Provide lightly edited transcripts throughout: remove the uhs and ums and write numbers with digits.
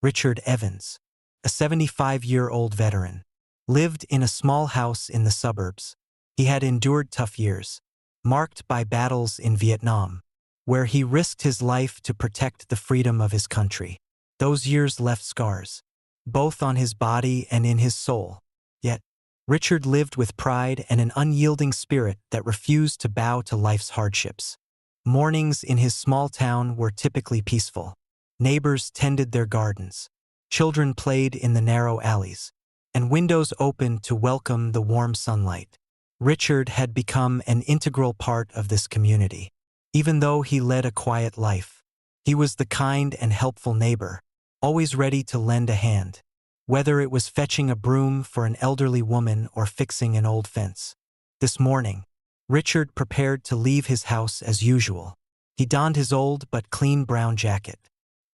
Richard Evans, a 75-year-old veteran, lived in a small house in the suburbs. He had endured tough years, marked by battles in Vietnam, where he risked his life to protect the freedom of his country. Those years left scars, both on his body and in his soul. Yet, Richard lived with pride and an unyielding spirit that refused to bow to life's hardships. Mornings in his small town were typically peaceful. Neighbors tended their gardens, children played in the narrow alleys, and windows opened to welcome the warm sunlight. Richard had become an integral part of this community. Even though he led a quiet life, he was the kind and helpful neighbor, always ready to lend a hand, whether it was fetching a broom for an elderly woman or fixing an old fence. This morning, Richard prepared to leave his house as usual. He donned his old but clean brown jacket,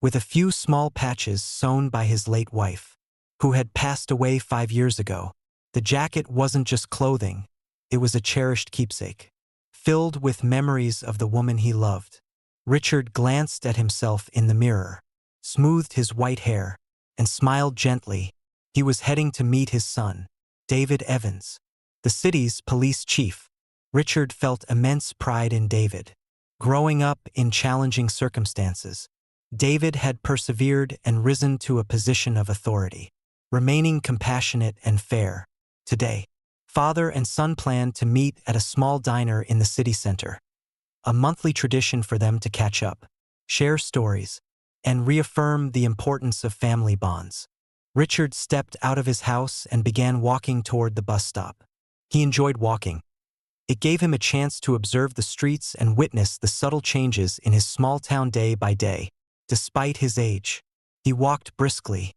with a few small patches sewn by his late wife, who had passed away 5 years ago. The jacket wasn't just clothing, it was a cherished keepsake, filled with memories of the woman he loved. Richard glanced at himself in the mirror, smoothed his white hair, and smiled gently. He was heading to meet his son, David Evans, the city's police chief. Richard felt immense pride in David. Growing up in challenging circumstances, David had persevered and risen to a position of authority, remaining compassionate and fair. Today, father and son planned to meet at a small diner in the city center, a monthly tradition for them to catch up, share stories, and reaffirm the importance of family bonds. Richard stepped out of his house and began walking toward the bus stop. He enjoyed walking. It gave him a chance to observe the streets and witness the subtle changes in his small town day by day. Despite his age, he walked briskly,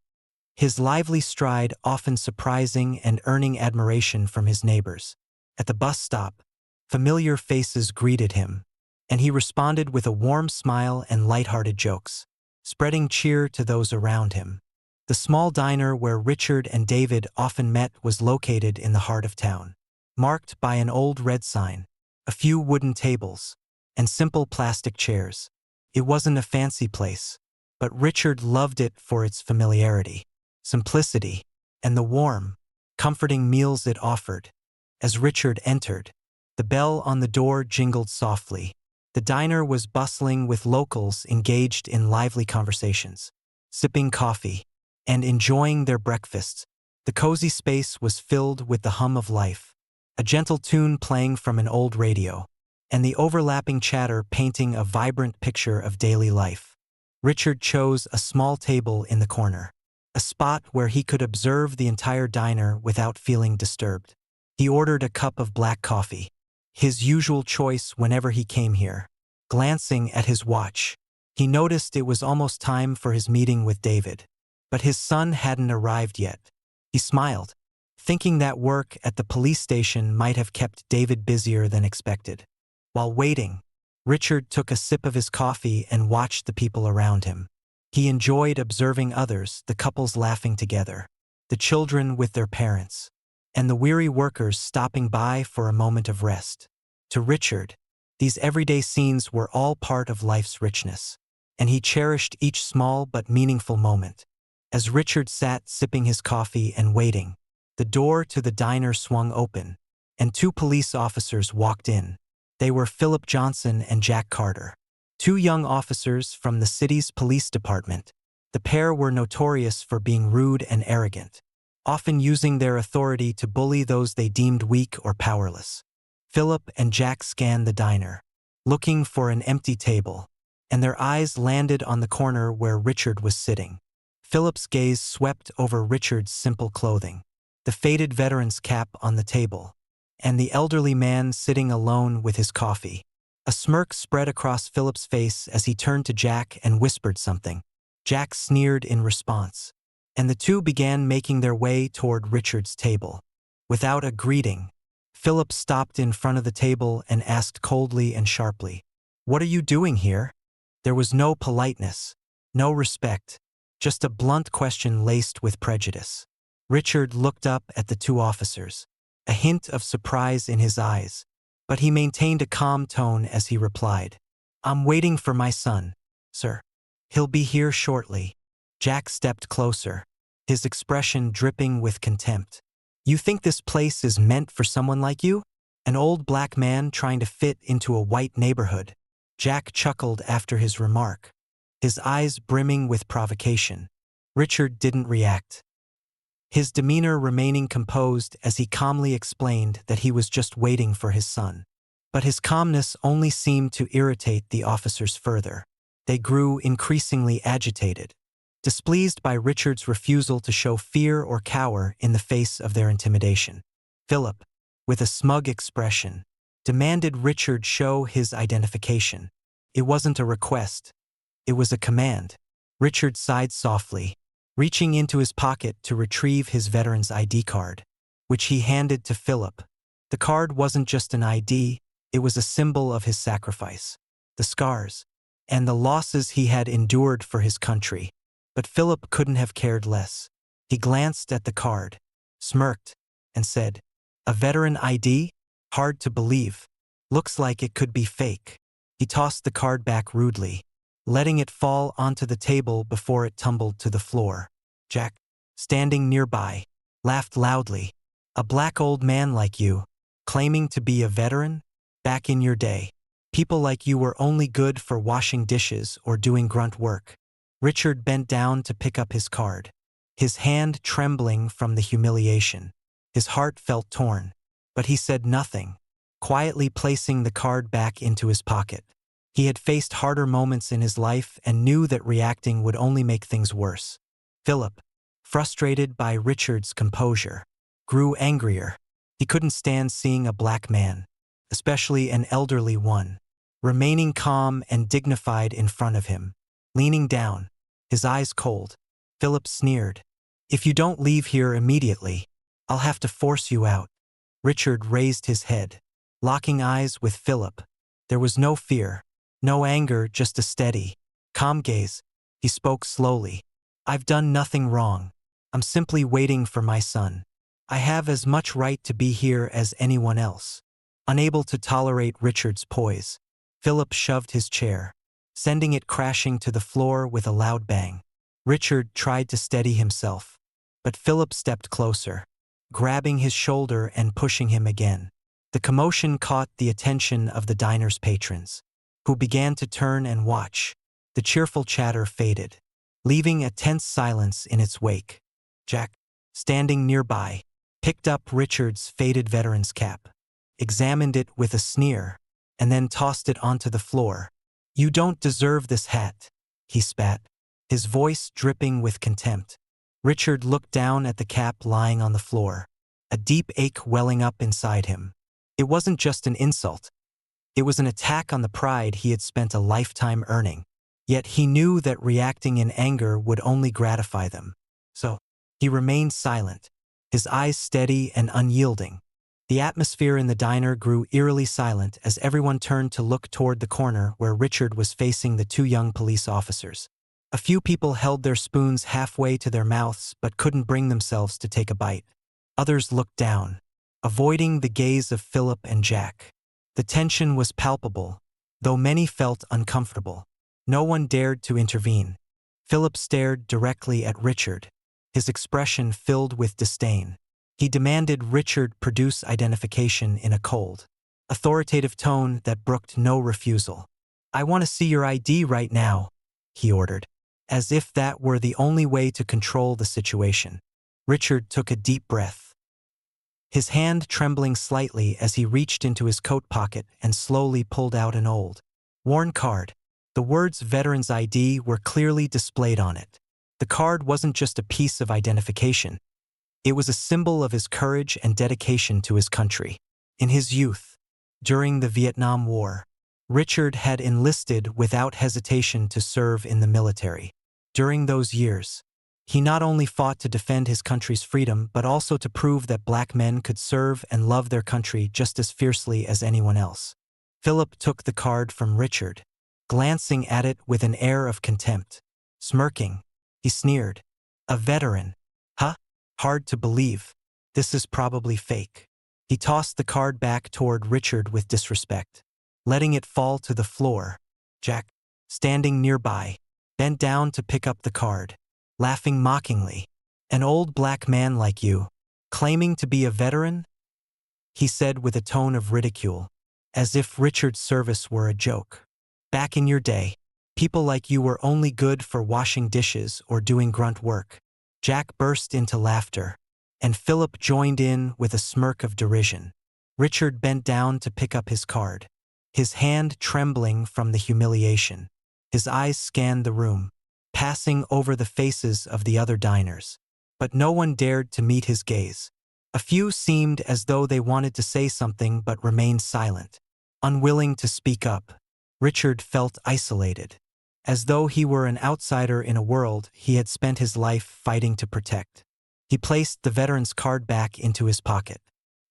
his lively stride often surprising and earning admiration from his neighbors. At the bus stop, familiar faces greeted him, and he responded with a warm smile and lighthearted jokes, spreading cheer to those around him. The small diner where Richard and David often met was located in the heart of town, marked by an old red sign, a few wooden tables, and simple plastic chairs. It wasn't a fancy place, but Richard loved it for its familiarity, simplicity, and the warm, comforting meals it offered. As Richard entered, the bell on the door jingled softly. The diner was bustling with locals engaged in lively conversations, sipping coffee, and enjoying their breakfasts. The cozy space was filled with the hum of life, a gentle tune playing from an old radio, and the overlapping chatter painting a vibrant picture of daily life. Richard chose a small table in the corner, a spot where he could observe the entire diner without feeling disturbed. He ordered a cup of black coffee, his usual choice whenever he came here. Glancing at his watch, he noticed it was almost time for his meeting with David, but his son hadn't arrived yet. He smiled, thinking that work at the police station might have kept David busier than expected. While waiting, Richard took a sip of his coffee and watched the people around him. He enjoyed observing others, the couples laughing together, the children with their parents, and the weary workers stopping by for a moment of rest. To Richard, these everyday scenes were all part of life's richness, and he cherished each small but meaningful moment. As Richard sat sipping his coffee and waiting, the door to the diner swung open, and 2 police officers walked in. They were Philip Johnson and Jack Carter, 2 young officers from the city's police department. The pair were notorious for being rude and arrogant, often using their authority to bully those they deemed weak or powerless. Philip and Jack scanned the diner, looking for an empty table, and their eyes landed on the corner where Richard was sitting. Philip's gaze swept over Richard's simple clothing, the faded veteran's cap on the table, and the elderly man sitting alone with his coffee. A smirk spread across Philip's face as he turned to Jack and whispered something. Jack sneered in response, and the 2 began making their way toward Richard's table. Without a greeting, Philip stopped in front of the table and asked coldly and sharply, "What are you doing here?" There was no politeness, no respect, just a blunt question laced with prejudice. Richard looked up at the 2 officers, a hint of surprise in his eyes, but he maintained a calm tone as he replied, "I'm waiting for my son, sir. He'll be here shortly." Jack stepped closer, his expression dripping with contempt. You think this place is meant for someone like you? An old black man trying to fit into a white neighborhood. Jack chuckled after his remark, his eyes brimming with provocation. Richard didn't react, his demeanor remaining composed as he calmly explained that he was just waiting for his son. But his calmness only seemed to irritate the officers further. They grew increasingly agitated, displeased by Richard's refusal to show fear or cower in the face of their intimidation. Philip, with a smug expression, demanded Richard show his identification. It wasn't a request, it was a command. Richard sighed softly, reaching into his pocket to retrieve his veteran's ID card, which he handed to Philip. The card wasn't just an ID, it was a symbol of his sacrifice, the scars, and the losses he had endured for his country. But Philip couldn't have cared less. He glanced at the card, smirked, and said, "A veteran ID? Hard to believe. Looks like it could be fake." He tossed the card back rudely, letting it fall onto the table before it tumbled to the floor. Jack, standing nearby, laughed loudly. "A black old man like you, claiming to be a veteran? Back in your day, people like you were only good for washing dishes or doing grunt work." Richard bent down to pick up his card, his hand trembling from the humiliation. His heart felt torn, but he said nothing, quietly placing the card back into his pocket. He had faced harder moments in his life and knew that reacting would only make things worse. Philip, frustrated by Richard's composure, grew angrier. He couldn't stand seeing a black man, especially an elderly one, remaining calm and dignified in front of him. Leaning down, his eyes cold, Philip sneered, "If you don't leave here immediately, I'll have to force you out." Richard raised his head, locking eyes with Philip. There was no fear, no anger, just a steady, calm gaze. He spoke slowly. "I've done nothing wrong. I'm simply waiting for my son. I have as much right to be here as anyone else." Unable to tolerate Richard's poise, Philip shoved his chair, sending it crashing to the floor with a loud bang. Richard tried to steady himself, but Philip stepped closer, grabbing his shoulder and pushing him again. The commotion caught the attention of the diner's patrons, who began to turn and watch. The cheerful chatter faded, leaving a tense silence in its wake. Jack, standing nearby, picked up Richard's faded veteran's cap, examined it with a sneer, and then tossed it onto the floor. "You don't deserve this hat," he spat, his voice dripping with contempt. Richard looked down at the cap lying on the floor, a deep ache welling up inside him. It wasn't just an insult. It was an attack on the pride he had spent a lifetime earning. Yet he knew that reacting in anger would only gratify them. So, he remained silent, his eyes steady and unyielding. The atmosphere in the diner grew eerily silent as everyone turned to look toward the corner where Richard was facing the two young police officers. A few people held their spoons halfway to their mouths but couldn't bring themselves to take a bite. Others looked down, avoiding the gaze of Philip and Jack. The tension was palpable, though many felt uncomfortable. No one dared to intervene. Philip stared directly at Richard, his expression filled with disdain. He demanded Richard produce identification in a cold, authoritative tone that brooked no refusal. "I want to see your ID right now," he ordered, as if that were the only way to control the situation. Richard took a deep breath, his hand trembling slightly as he reached into his coat pocket and slowly pulled out an old, worn card. The words Veteran's ID were clearly displayed on it. The card wasn't just a piece of identification. It was a symbol of his courage and dedication to his country. In his youth, during the Vietnam War, Richard had enlisted without hesitation to serve in the military. During those years, he not only fought to defend his country's freedom but also to prove that black men could serve and love their country just as fiercely as anyone else. Philip took the card from Richard, glancing at it with an air of contempt. Smirking, he sneered, "A veteran? Huh? Hard to believe. This is probably fake." He tossed the card back toward Richard with disrespect, letting it fall to the floor. Jack, standing nearby, bent down to pick up the card, laughing mockingly. "An old black man like you, claiming to be a veteran?" he said with a tone of ridicule, as if Richard's service were a joke. "Back in your day, people like you were only good for washing dishes or doing grunt work." Jack burst into laughter, and Philip joined in with a smirk of derision. Richard bent down to pick up his card, his hand trembling from the humiliation. His eyes scanned the room, passing over the faces of the other diners. But no one dared to meet his gaze. A few seemed as though they wanted to say something but remained silent, unwilling to speak up. Richard felt isolated, as though he were an outsider in a world he had spent his life fighting to protect. He placed the veteran's card back into his pocket.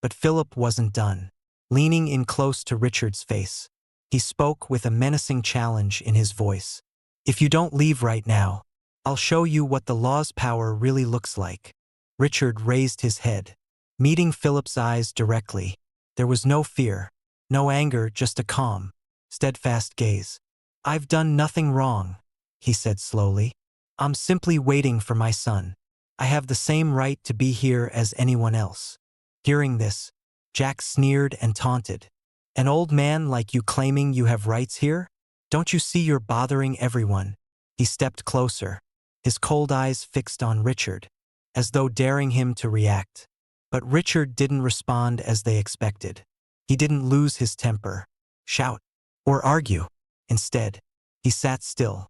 But Philip wasn't done. Leaning in close to Richard's face, he spoke with a menacing challenge in his voice. "If you don't leave right now, I'll show you what the law's power really looks like." Richard raised his head, meeting Philip's eyes directly. There was no fear, no anger, just a calm, steadfast gaze. "I've done nothing wrong," he said slowly. "I'm simply waiting for my son. I have the same right to be here as anyone else." Hearing this, Jack sneered and taunted. "An old man like you claiming you have rights here? Don't you see you're bothering everyone?" He stepped closer, his cold eyes fixed on Richard, as though daring him to react. But Richard didn't respond as they expected. He didn't lose his temper, shout, or argue. Instead, he sat still,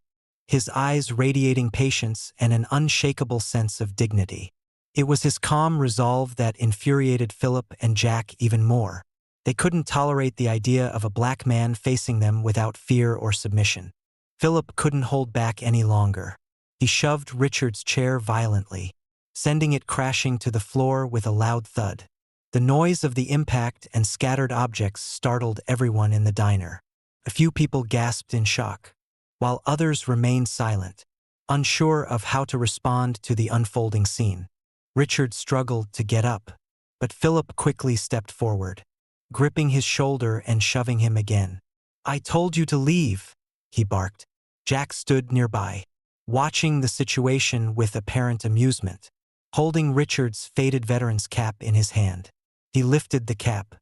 his eyes radiating patience and an unshakable sense of dignity. It was his calm resolve that infuriated Philip and Jack even more. They couldn't tolerate the idea of a black man facing them without fear or submission. Philip couldn't hold back any longer. He shoved Richard's chair violently, sending it crashing to the floor with a loud thud. The noise of the impact and scattered objects startled everyone in the diner. A few people gasped in shock, while others remained silent, unsure of how to respond to the unfolding scene. Richard struggled to get up, but Philip quickly stepped forward, gripping his shoulder and shoving him again. "I told you to leave," he barked. Jack stood nearby, watching the situation with apparent amusement, holding Richard's faded veteran's cap in his hand. He lifted the cap,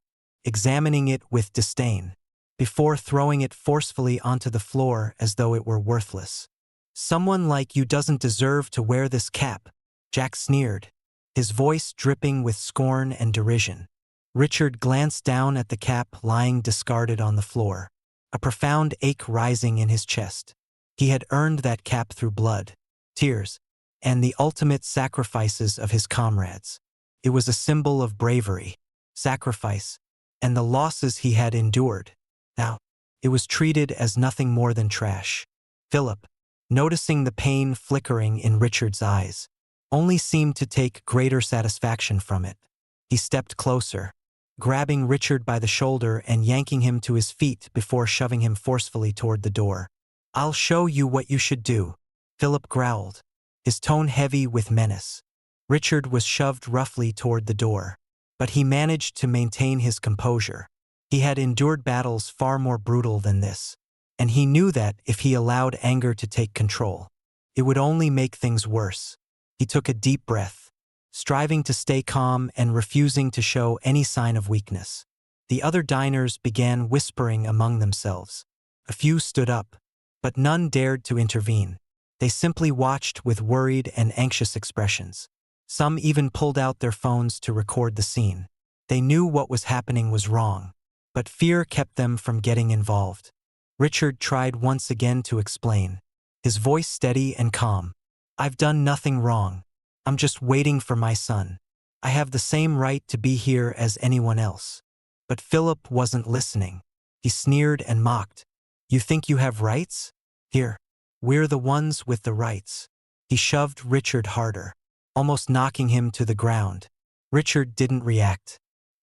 examining it with disdain, before throwing it forcefully onto the floor as though it were worthless. "Someone like you doesn't deserve to wear this cap," Jack sneered, his voice dripping with scorn and derision. Richard glanced down at the cap lying discarded on the floor, a profound ache rising in his chest. He had earned that cap through blood, tears, and the ultimate sacrifices of his comrades. It was a symbol of bravery, sacrifice, and the losses he had endured. Now, it was treated as nothing more than trash. Philip, noticing the pain flickering in Richard's eyes, only seemed to take greater satisfaction from it. He stepped closer, grabbing Richard by the shoulder and yanking him to his feet before shoving him forcefully toward the door. "I'll show you what you should do," Philip growled, his tone heavy with menace. Richard was shoved roughly toward the door, but he managed to maintain his composure. He had endured battles far more brutal than this, and he knew that if he allowed anger to take control, it would only make things worse. He took a deep breath, striving to stay calm and refusing to show any sign of weakness. The other diners began whispering among themselves. A few stood up, but none dared to intervene. They simply watched with worried and anxious expressions. Some even pulled out their phones to record the scene. They knew what was happening was wrong, but fear kept them from getting involved. Richard tried once again to explain, his voice steady and calm. "I've done nothing wrong. I'm just waiting for my son. I have the same right to be here as anyone else." But Philip wasn't listening. He sneered and mocked. "You think you have rights? Here, we're the ones with the rights." He shoved Richard harder, almost knocking him to the ground. Richard didn't react.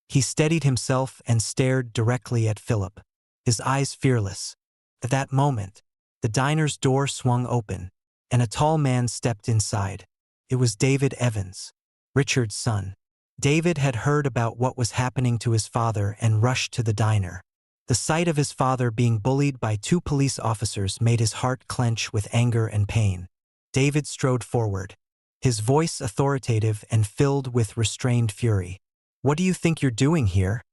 He steadied himself and stared directly at Philip, his eyes fearless. At that moment, the diner's door swung open, and a tall man stepped inside. It was David Evans, Richard's son. David had heard about what was happening to his father and rushed to the diner. The sight of his father being bullied by two police officers made his heart clench with anger and pain. David strode forward, his voice authoritative and filled with restrained fury. "What do you think you're doing here?"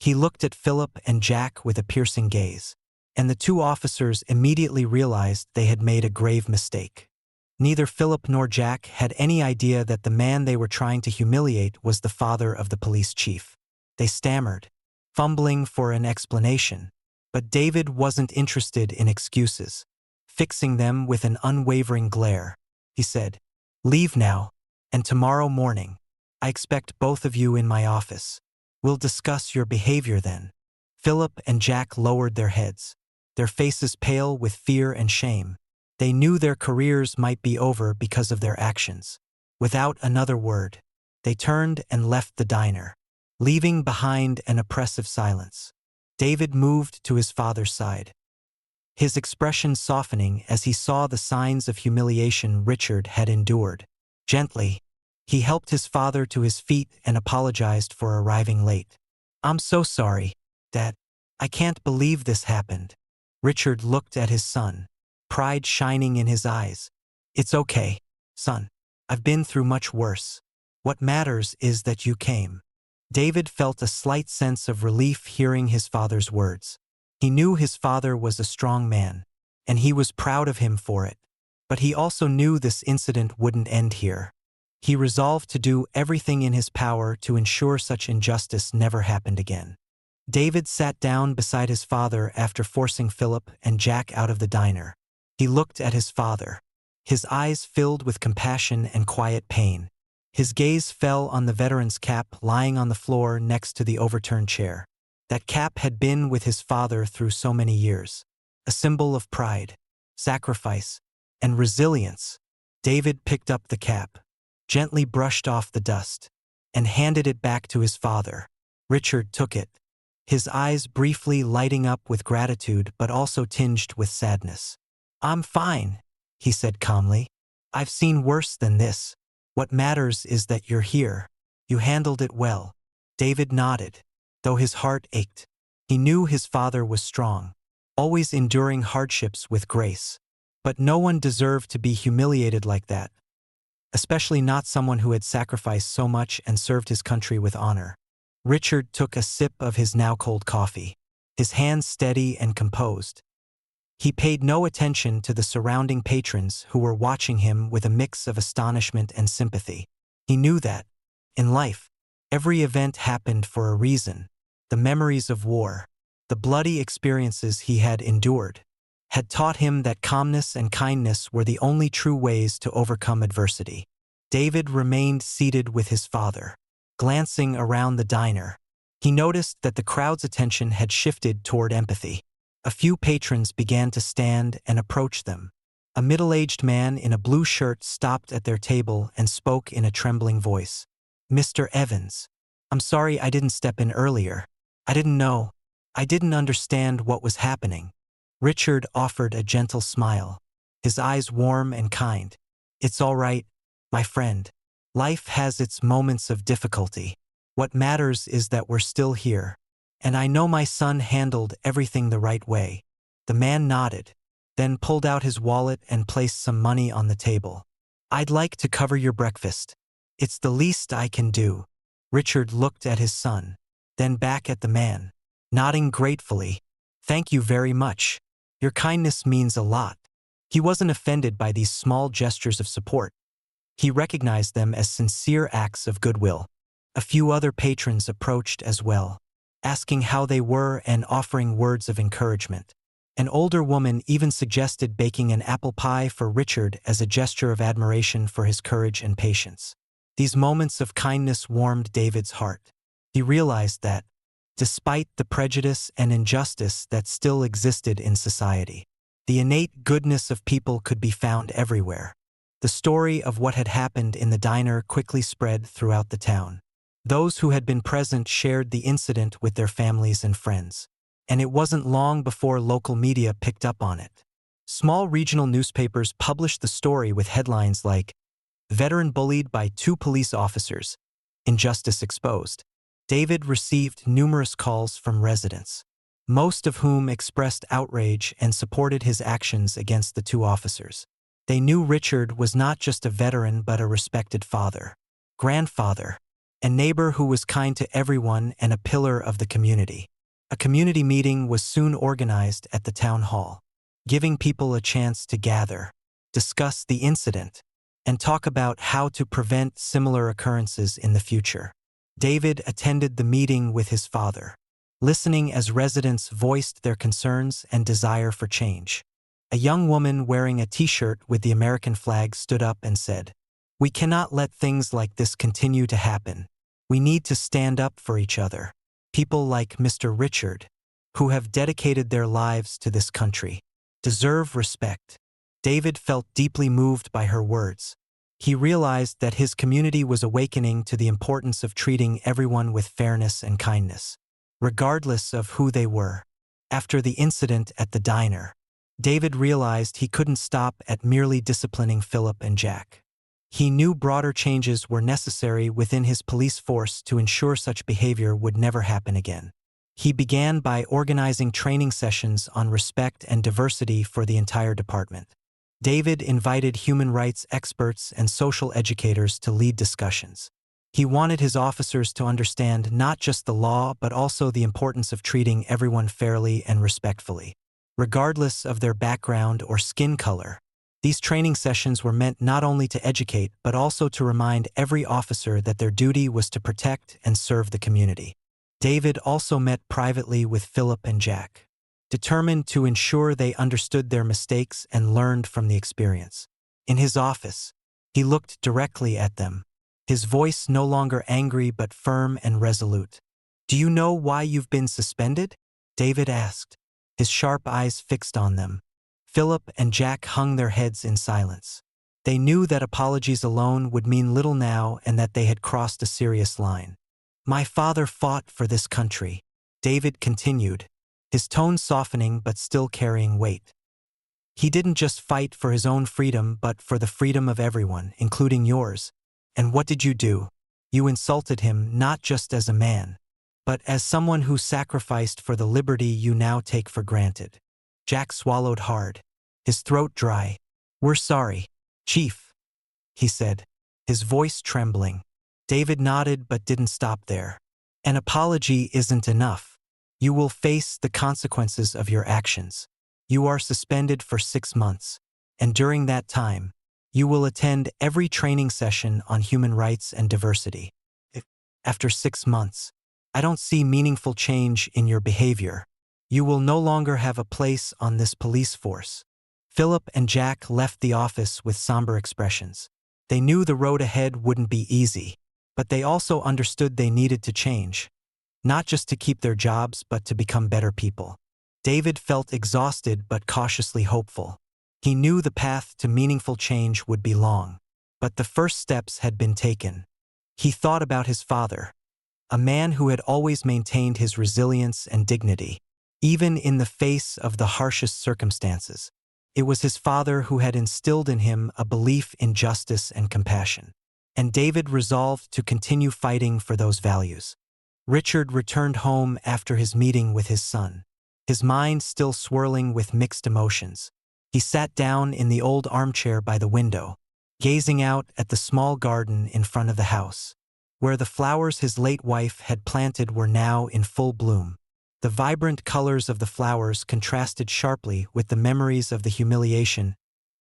He looked at Philip and Jack with a piercing gaze, and the two officers immediately realized they had made a grave mistake. Neither Philip nor Jack had any idea that the man they were trying to humiliate was the father of the police chief. They stammered, fumbling for an explanation, but David wasn't interested in excuses. Fixing them with an unwavering glare, he said, "Leave now, and tomorrow morning, I expect both of you in my office. We'll discuss your behavior then." Philip and Jack lowered their heads, their faces pale with fear and shame. They knew their careers might be over because of their actions. Without another word, they turned and left the diner, leaving behind an oppressive silence. David moved to his father's side, his expression softening as he saw the signs of humiliation Richard had endured. Gently, he helped his father to his feet and apologized for arriving late. "I'm so sorry, Dad. I can't believe this happened." Richard looked at his son, pride shining in his eyes. "It's okay, son. I've been through much worse. What matters is that you came." David felt a slight sense of relief hearing his father's words. He knew his father was a strong man, and he was proud of him for it. But he also knew this incident wouldn't end here. He resolved to do everything in his power to ensure such injustice never happened again. David sat down beside his father after forcing Philip and Jack out of the diner. He looked at his father, his eyes filled with compassion and quiet pain. His gaze fell on the veteran's cap lying on the floor next to the overturned chair. That cap had been with his father through so many years, a symbol of pride, sacrifice, and resilience. David picked up the cap, gently brushed off the dust, and handed it back to his father. Richard took it, his eyes briefly lighting up with gratitude but also tinged with sadness. "I'm fine," he said calmly. "I've seen worse than this. What matters is that you're here. You handled it well." David nodded, though his heart ached. He knew his father was strong, always enduring hardships with grace. But no one deserved to be humiliated like that, especially not someone who had sacrificed so much and served his country with honor. Richard took a sip of his now cold coffee, his hands steady and composed. He paid no attention to the surrounding patrons who were watching him with a mix of astonishment and sympathy. He knew that, in life, every event happened for a reason. The memories of war, the bloody experiences he had endured, had taught him that calmness and kindness were the only true ways to overcome adversity. David remained seated with his father, glancing around the diner. He noticed that the crowd's attention had shifted toward empathy. A few patrons began to stand and approach them. A middle-aged man in a blue shirt stopped at their table and spoke in a trembling voice. "Mr. Evans, I'm sorry I didn't step in earlier. I didn't know. I didn't understand what was happening." Richard offered a gentle smile, his eyes warm and kind. "It's all right, my friend. Life has its moments of difficulty. What matters is that we're still here. And I know my son handled everything the right way." The man nodded, then pulled out his wallet and placed some money on the table. "I'd like to cover your breakfast. It's the least I can do." Richard looked at his son, then back at the man, nodding gratefully. "Thank you very much. Your kindness means a lot." He wasn't offended by these small gestures of support. He recognized them as sincere acts of goodwill. A few other patrons approached as well, asking how they were and offering words of encouragement. An older woman even suggested baking an apple pie for Richard as a gesture of admiration for his courage and patience. These moments of kindness warmed David's heart. He realized that, despite the prejudice and injustice that still existed in society, the innate goodness of people could be found everywhere. The story of what had happened in the diner quickly spread throughout the town. Those who had been present shared the incident with their families and friends, and it wasn't long before local media picked up on it. Small regional newspapers published the story with headlines like, "Veteran bullied by 2 police officers, injustice exposed." David received numerous calls from residents, most of whom expressed outrage and supported his actions against the 2 officers. They knew Richard was not just a veteran but a respected father, grandfather, and neighbor who was kind to everyone and a pillar of the community. A community meeting was soon organized at the town hall, giving people a chance to gather, discuss the incident, and talk about how to prevent similar occurrences in the future. David attended the meeting with his father, listening as residents voiced their concerns and desire for change. A young woman wearing a t-shirt with the American flag stood up and said, "We cannot let things like this continue to happen. We need to stand up for each other. People like Mr. Richard, who have dedicated their lives to this country, deserve respect." David felt deeply moved by her words. He realized that his community was awakening to the importance of treating everyone with fairness and kindness, regardless of who they were. After the incident at the diner, David realized he couldn't stop at merely disciplining Philip and Jack. He knew broader changes were necessary within his police force to ensure such behavior would never happen again. He began by organizing training sessions on respect and diversity for the entire department. David invited human rights experts and social educators to lead discussions. He wanted his officers to understand not just the law but also the importance of treating everyone fairly and respectfully, regardless of their background or skin color. These training sessions were meant not only to educate but also to remind every officer that their duty was to protect and serve the community. David also met privately with Philip and Jack, determined to ensure they understood their mistakes and learned from the experience. In his office, he looked directly at them, his voice no longer angry but firm and resolute. "Do you know why you've been suspended?" David asked, his sharp eyes fixed on them. Philip and Jack hung their heads in silence. They knew that apologies alone would mean little now and that they had crossed a serious line. "My father fought for this country," David continued, his tone softening but still carrying weight. "He didn't just fight for his own freedom but for the freedom of everyone, including yours. And what did you do? You insulted him not just as a man, but as someone who sacrificed for the liberty you now take for granted." Jack swallowed hard, his throat dry. "We're sorry, Chief," he said, his voice trembling. David nodded but didn't stop there. "An apology isn't enough. You will face the consequences of your actions. You are suspended for 6 months, and during that time, you will attend every training session on human rights and diversity. After 6 months, I don't see meaningful change in your behavior. You will no longer have a place on this police force." Philip and Jack left the office with somber expressions. They knew the road ahead wouldn't be easy, but they also understood they needed to change, not just to keep their jobs but to become better people. David felt exhausted but cautiously hopeful. He knew the path to meaningful change would be long, but the first steps had been taken. He thought about his father, a man who had always maintained his resilience and dignity, even in the face of the harshest circumstances. It was his father who had instilled in him a belief in justice and compassion, and David resolved to continue fighting for those values. Richard returned home after his meeting with his son, his mind still swirling with mixed emotions. He sat down in the old armchair by the window, gazing out at the small garden in front of the house, where the flowers his late wife had planted were now in full bloom. The vibrant colors of the flowers contrasted sharply with the memories of the humiliation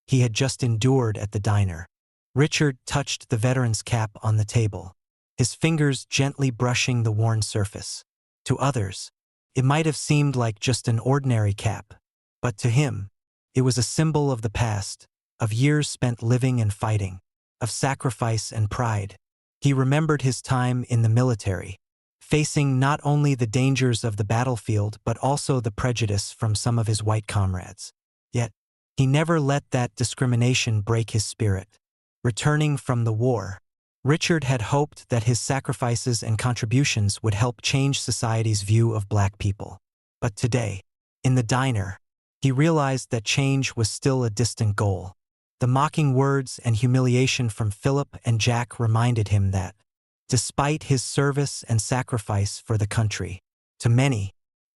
he had just endured at the diner. Richard touched the veteran's cap on the table, his fingers gently brushing the worn surface. To others, it might have seemed like just an ordinary cap, but to him, it was a symbol of the past, of years spent living and fighting, of sacrifice and pride. He remembered his time in the military, facing not only the dangers of the battlefield but also the prejudice from some of his white comrades. Yet, he never let that discrimination break his spirit. Returning from the war, Richard had hoped that his sacrifices and contributions would help change society's view of black people. But today, in the diner, he realized that change was still a distant goal. The mocking words and humiliation from Philip and Jack reminded him that, despite his service and sacrifice for the country, to many,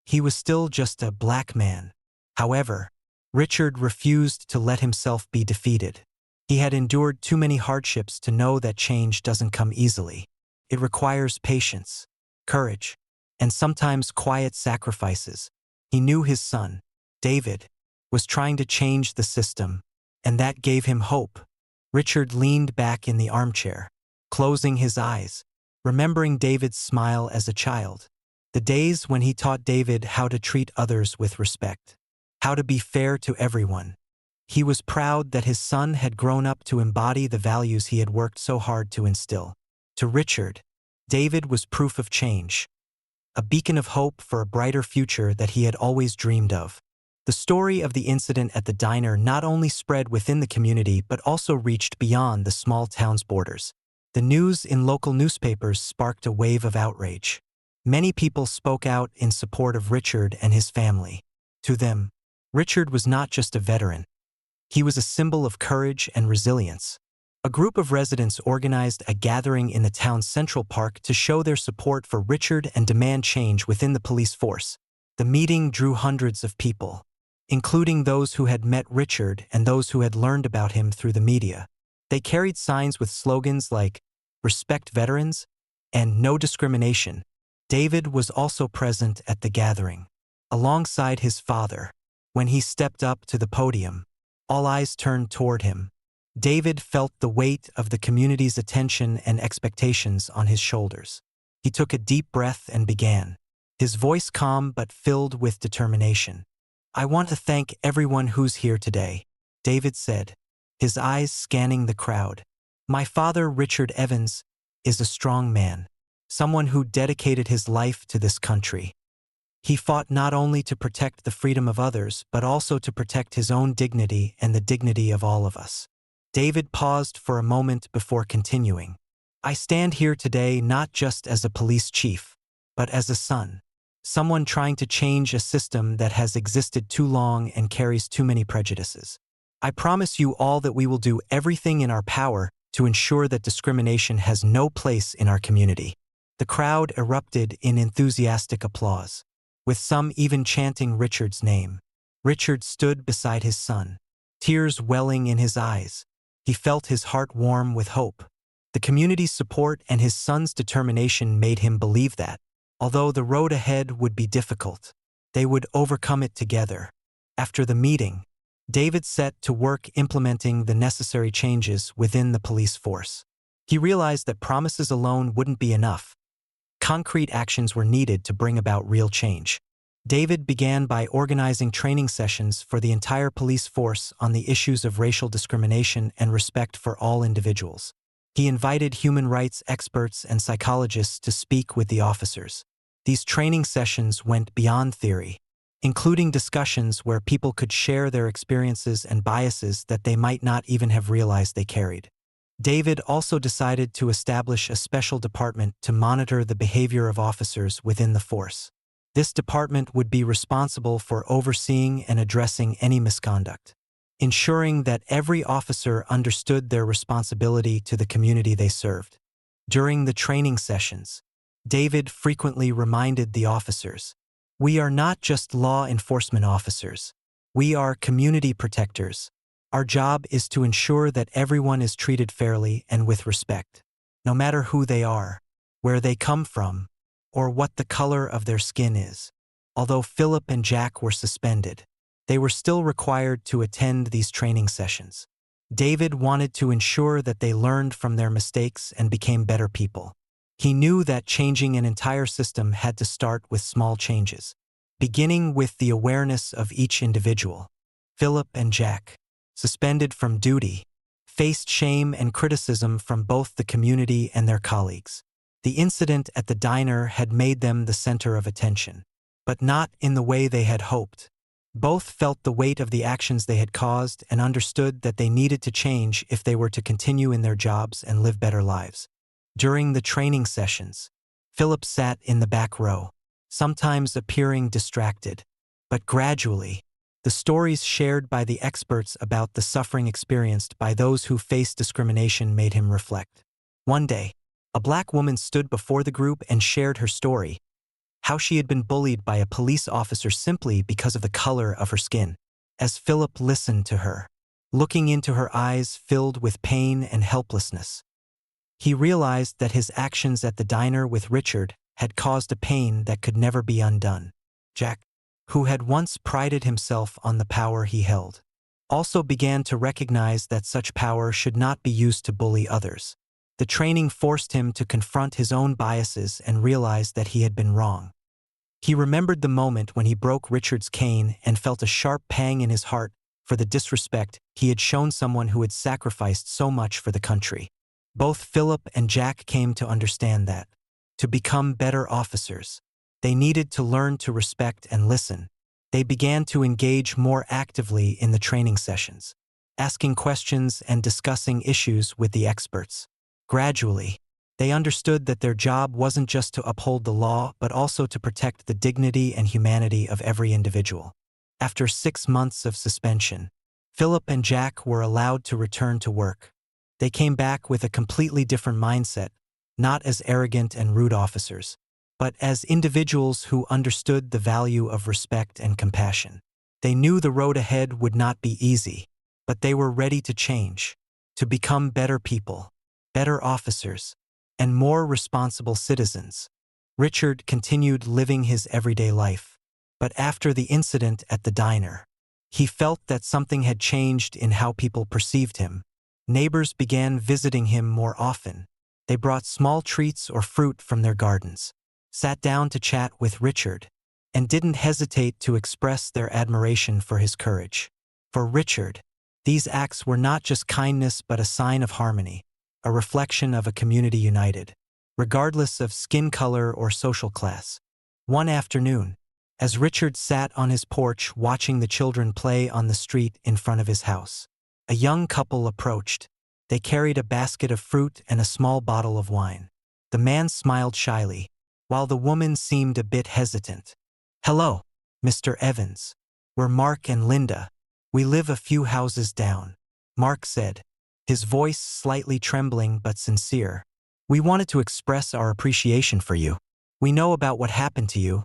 he was still just a black man. However, Richard refused to let himself be defeated. He had endured too many hardships to know that change doesn't come easily. It requires patience, courage, and sometimes quiet sacrifices. He knew his son, David, was trying to change the system, and that gave him hope. Richard leaned back in the armchair, closing his eyes, remembering David's smile as a child. The days when he taught David how to treat others with respect, how to be fair to everyone. He was proud that his son had grown up to embody the values he had worked so hard to instill. To Richard, David was proof of change, a beacon of hope for a brighter future that he had always dreamed of. The story of the incident at the diner not only spread within the community but also reached beyond the small town's borders. The news in local newspapers sparked a wave of outrage. Many people spoke out in support of Richard and his family. To them, Richard was not just a veteran. He was a symbol of courage and resilience. A group of residents organized a gathering in the town's central park to show their support for Richard and demand change within the police force. The meeting drew hundreds of people, including those who had met Richard and those who had learned about him through the media. They carried signs with slogans like, "Respect veterans," and "No discrimination." David was also present at the gathering, alongside his father. When he stepped up to the podium, all eyes turned toward him. David felt the weight of the community's attention and expectations on his shoulders. He took a deep breath and began, his voice calm but filled with determination. "I want to thank everyone who's here today," David said, his eyes scanning the crowd. "My father, Richard Evans, is a strong man, someone who dedicated his life to this country. He fought not only to protect the freedom of others, but also to protect his own dignity and the dignity of all of us." David paused for a moment before continuing. "I stand here today not just as a police chief, but as a son, someone trying to change a system that has existed too long and carries too many prejudices. I promise you all that we will do everything in our power to ensure that discrimination has no place in our community." The crowd erupted in enthusiastic applause, with some even chanting Richard's name. Richard stood beside his son, tears welling in his eyes. He felt his heart warm with hope. The community's support and his son's determination made him believe that, although the road ahead would be difficult, they would overcome it together. After the meeting, David set to work implementing the necessary changes within the police force. He realized that promises alone wouldn't be enough. Concrete actions were needed to bring about real change. David began by organizing training sessions for the entire police force on the issues of racial discrimination and respect for all individuals. He invited human rights experts and psychologists to speak with the officers. These training sessions went beyond theory, including discussions where people could share their experiences and biases that they might not even have realized they carried. David also decided to establish a special department to monitor the behavior of officers within the force. This department would be responsible for overseeing and addressing any misconduct, ensuring that every officer understood their responsibility to the community they served. During the training sessions, David frequently reminded the officers, "We are not just law enforcement officers. We are community protectors. Our job is to ensure that everyone is treated fairly and with respect, no matter who they are, where they come from, or what the color of their skin is." Although Philip and Jack were suspended, they were still required to attend these training sessions. David wanted to ensure that they learned from their mistakes and became better people. He knew that changing an entire system had to start with small changes, beginning with the awareness of each individual. Philip and Jack, suspended from duty, faced shame and criticism from both the community and their colleagues. The incident at the diner had made them the center of attention, but not in the way they had hoped. Both felt the weight of the actions they had caused and understood that they needed to change if they were to continue in their jobs and live better lives. During the training sessions, Philip sat in the back row, sometimes appearing distracted, but gradually, the stories shared by the experts about the suffering experienced by those who faced discrimination made him reflect. One day, a black woman stood before the group and shared her story, how she had been bullied by a police officer simply because of the color of her skin. as Philip listened to her, looking into her eyes filled with pain and helplessness. He realized that his actions at the diner with Richard had caused a pain that could never be undone. Jack, who had once prided himself on the power he held, also began to recognize that such power should not be used to bully others. The training forced him to confront his own biases and realize that he had been wrong. He remembered the moment when he broke Richard's cane and felt a sharp pang in his heart for the disrespect he had shown someone who had sacrificed so much for the country. Both Philip and Jack came to understand that, to become better officers, they needed to learn to respect and listen. They began to engage more actively in the training sessions, asking questions and discussing issues with the experts. Gradually, they understood that their job wasn't just to uphold the law but also to protect the dignity and humanity of every individual. After 6 months of suspension, Philip and Jack were allowed to return to work. They came back with a completely different mindset, not as arrogant and rude officers, but as individuals who understood the value of respect and compassion. They knew the road ahead would not be easy, but they were ready to change, to become better people, better officers, and more responsible citizens. Richard continued living his everyday life, but after the incident at the diner, he felt that something had changed in how people perceived him. Neighbors began visiting him more often. They brought small treats or fruit from their gardens, sat down to chat with Richard, and didn't hesitate to express their admiration for his courage. For Richard, these acts were not just kindness but a sign of harmony, a reflection of a community united, regardless of skin color or social class. One afternoon, as Richard sat on his porch watching the children play on the street in front of his house, a young couple approached. They carried a basket of fruit and a small bottle of wine. The man smiled shyly, while the woman seemed a bit hesitant. "Hello, Mr. Evans. We're Mark and Linda. We live a few houses down," Mark said, his voice slightly trembling but sincere. "We wanted to express our appreciation for you. We know about what happened to you,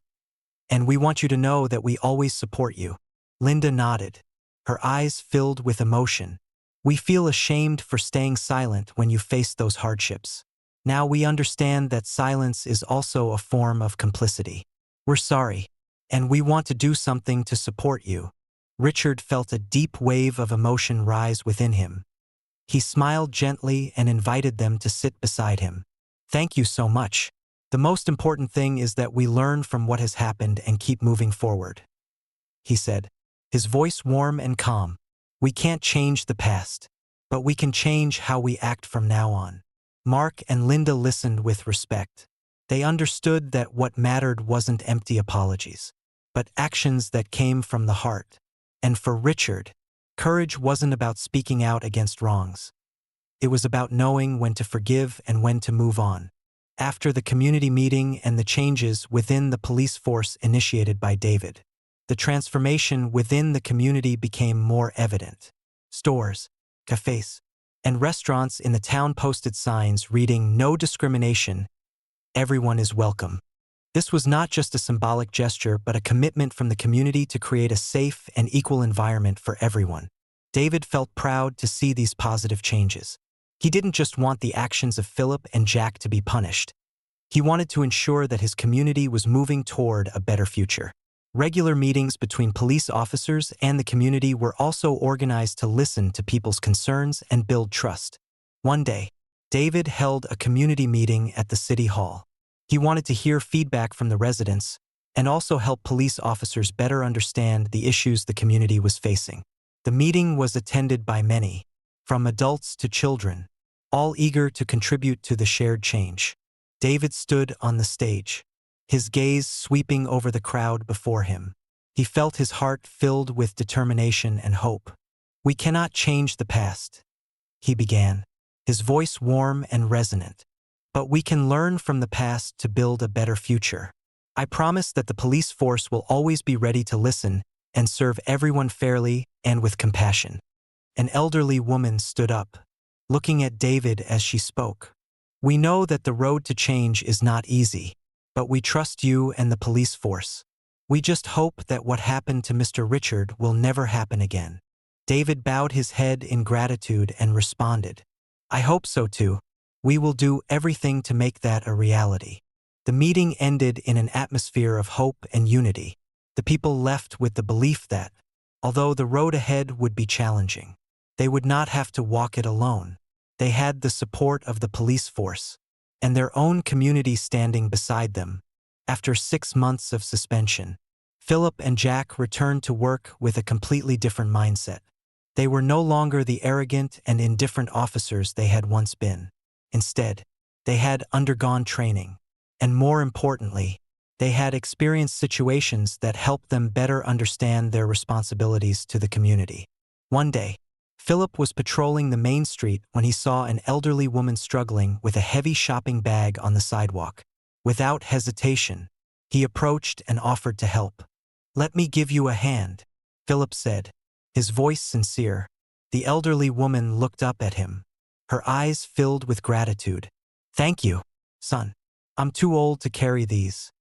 and we want you to know that we always support you." Linda nodded, her eyes filled with emotion. "We feel ashamed for staying silent when you faced those hardships. Now we understand that silence is also a form of complicity. We're sorry, and we want to do something to support you." Richard felt a deep wave of emotion rise within him. He smiled gently and invited them to sit beside him. "Thank you so much. The most important thing is that we learn from what has happened and keep moving forward," he said, his voice warm and calm. "We can't change the past, but we can change how we act from now on." Mark and Linda listened with respect. They understood that what mattered wasn't empty apologies, but actions that came from the heart. And for Richard, courage wasn't about speaking out against wrongs. It was about knowing when to forgive and when to move on. After the community meeting and the changes within the police force initiated by David, the transformation within the community became more evident. Stores, cafes, and restaurants in the town posted signs reading "No discrimination, everyone is welcome." This was not just a symbolic gesture but a commitment from the community to create a safe and equal environment for everyone. David felt proud to see these positive changes. He didn't just want the actions of Philip and Jack to be punished. He wanted to ensure that his community was moving toward a better future. Regular meetings between police officers and the community were also organized to listen to people's concerns and build trust. One day, David held a community meeting at the city hall. He wanted to hear feedback from the residents and also help police officers better understand the issues the community was facing. The meeting was attended by many, from adults to children, all eager to contribute to the shared change. David stood on the stage, his gaze sweeping over the crowd before him. He felt his heart filled with determination and hope. "We cannot change the past," he began, his voice warm and resonant. "But we can learn from the past to build a better future. I promise that the police force will always be ready to listen and serve everyone fairly and with compassion." An elderly woman stood up, looking at David as she spoke. "We know that the road to change is not easy, but we trust you and the police force. We just hope that what happened to Mr. Richard will never happen again." David bowed his head in gratitude and responded, "I hope so too. We will do everything to make that a reality." The meeting ended in an atmosphere of hope and unity. The people left with the belief that, although the road ahead would be challenging, they would not have to walk it alone. They had the support of the police force and their own community standing beside them. After 6 months of suspension, Philip and Jack returned to work with a completely different mindset. They were no longer the arrogant and indifferent officers they had once been. Instead, they had undergone training, and more importantly, they had experienced situations that helped them better understand their responsibilities to the community. One day, Philip was patrolling the main street when he saw an elderly woman struggling with a heavy shopping bag on the sidewalk. Without hesitation, he approached and offered to help. "Let me give you a hand," Philip said, his voice sincere. The elderly woman looked up at him, her eyes filled with gratitude. "Thank you, son. I'm too old to carry these,"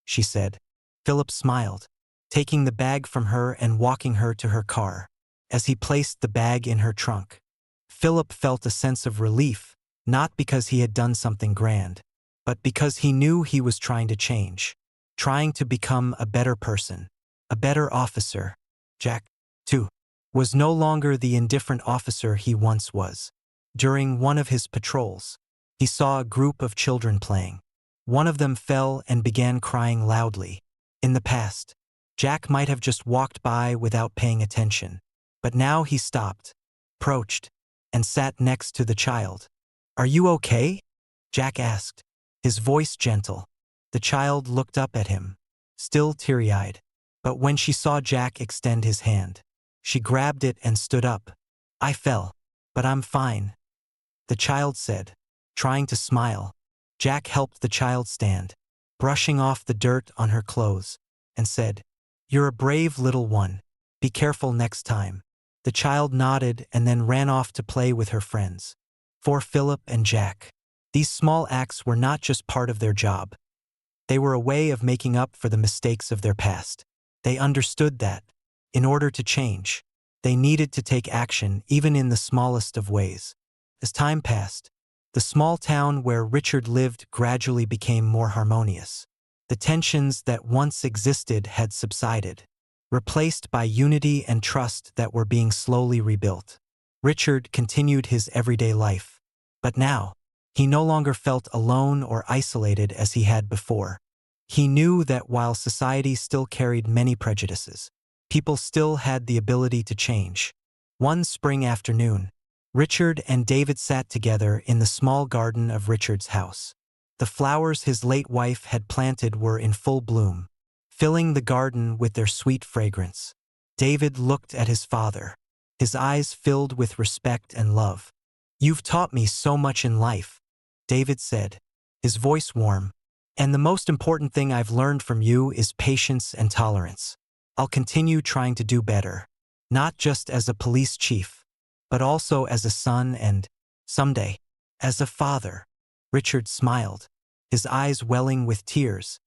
she said. Philip smiled, taking the bag from her and walking her to her car. As he placed the bag in her trunk, Philip felt a sense of relief, not because he had done something grand, but because he knew he was trying to change, trying to become a better person, a better officer. Jack, too, was no longer the indifferent officer he once was. During one of his patrols, he saw a group of children playing. One of them fell and began crying loudly. In the past, Jack might have just walked by without paying attention, but now he stopped, approached, and sat next to the child. "Are you okay?" Jack asked, his voice gentle. The child looked up at him, still teary-eyed, but when she saw Jack extend his hand, she grabbed it and stood up. "I fell, but I'm fine," the child said, trying to smile. Jack helped the child stand, brushing off the dirt on her clothes, and said, "You're a brave little one. Be careful next time." The child nodded and then ran off to play with her friends. For Philip and Jack, these small acts were not just part of their job. They were a way of making up for the mistakes of their past. They understood that, in order to change, they needed to take action even in the smallest of ways. As time passed, the small town where Richard lived gradually became more harmonious. The tensions that once existed had subsided, replaced by unity and trust that were being slowly rebuilt. Richard continued his everyday life, but now, he no longer felt alone or isolated as he had before. He knew that while society still carried many prejudices, people still had the ability to change. One spring afternoon, Richard and David sat together in the small garden of Richard's house. The flowers his late wife had planted were in full bloom, filling the garden with their sweet fragrance. David looked at his father, his eyes filled with respect and love. "You've taught me so much in life," David said, his voice warm. "And the most important thing I've learned from you is patience and tolerance. I'll continue trying to do better, not just as a police chief, but also as a son and, someday, as a father." Richard smiled, his eyes welling with tears.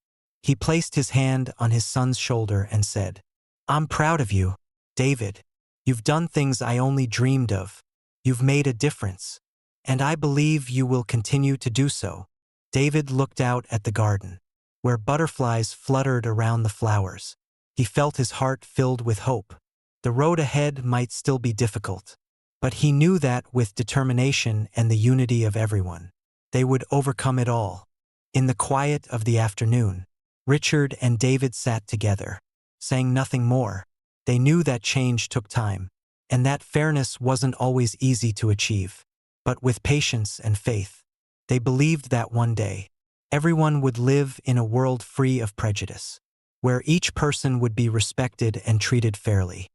He placed his hand on his son's shoulder and said, "I'm proud of you, David. You've done things I only dreamed of. You've made a difference, and I believe you will continue to do so." David looked out at the garden, where butterflies fluttered around the flowers. He felt his heart filled with hope. The road ahead might still be difficult, but he knew that with determination and the unity of everyone, they would overcome it all. In the quiet of the afternoon, Richard and David sat together, saying nothing more. They knew that change took time, and that fairness wasn't always easy to achieve. But with patience and faith, they believed that one day, everyone would live in a world free of prejudice, where each person would be respected and treated fairly.